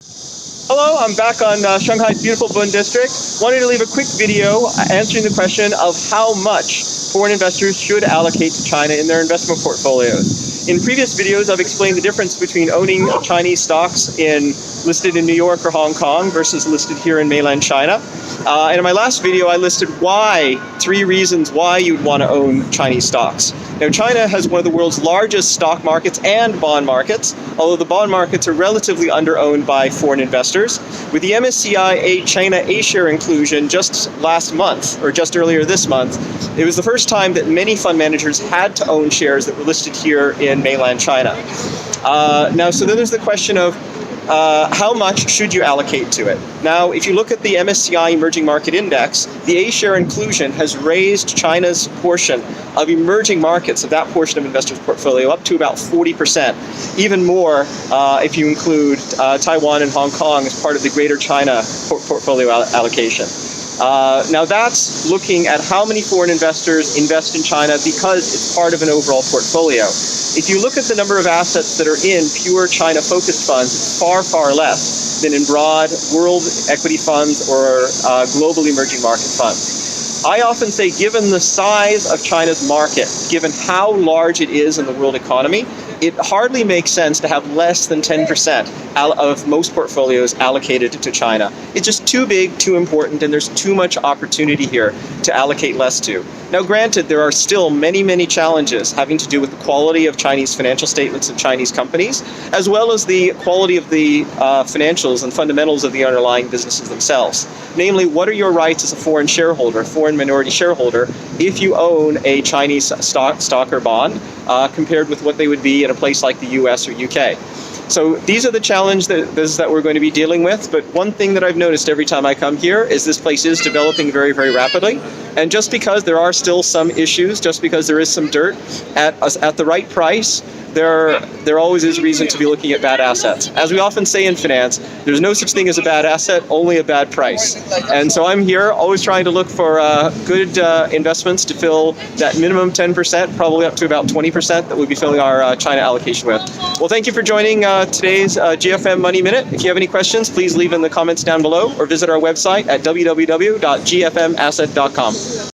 Hello, I'm back on Shanghai's beautiful Bund district. Wanted to leave a quick video answering the question of how much foreign investors should allocate to China in their investment portfolios. In previous videos, I've explained the difference between owning Chinese stocks listed in New York or Hong Kong versus listed here in mainland China. And in my last video, I listed three reasons why you'd want to own Chinese stocks. Now, China has one of the world's largest stock markets and bond markets, although the bond markets are relatively under-owned by foreign investors. With the MSCI China A-share inclusion just last month, or just earlier this month, it was the first time that many fund managers had to own shares that were listed here in mainland China. So then there's the question of how much should you allocate to it? Now, if you look at the MSCI Emerging Market Index, the A-share inclusion has raised China's portion of emerging markets, of that portion of investors' portfolio, up to about 40%. Even more if you include Taiwan and Hong Kong as part of the Greater China portfolio allocation. Now that's looking at how many foreign investors invest in China because it's part of an overall portfolio. If you look at the number of assets that are in pure China-focused funds, it's far, far less than in broad world equity funds or global emerging market funds. I often say, given the size of China's market, given how large it is in the world economy, it hardly makes sense to have less than 10% of most portfolios allocated to China. It's just too big, too important, and there's too much opportunity here to allocate less to. Now, granted, there are still many, many challenges having to do with the quality of Chinese financial statements of Chinese companies, as well as the quality of the financials and fundamentals of the underlying businesses themselves. Namely, what are your rights as a foreign shareholder, foreign minority shareholder, if you own a Chinese stock or bond, compared with what they would be in a place like the US or UK. So these are the challenges that we're going to be dealing with. But one thing that I've noticed every time I come here is this place is developing very, very rapidly. And just because there are still some issues, just because there is some dirt, at the right price, there always is reason to be looking at bad assets. As we often say in finance, there's no such thing as a bad asset, only a bad price. And so I'm here always trying to look for good investments to fill that minimum 10%, probably up to about 20% that we'll be filling our China allocation with. Well, thank you for joining today's GFM Money Minute. If you have any questions, please leave in the comments down below or visit our website at www.gfmasset.com.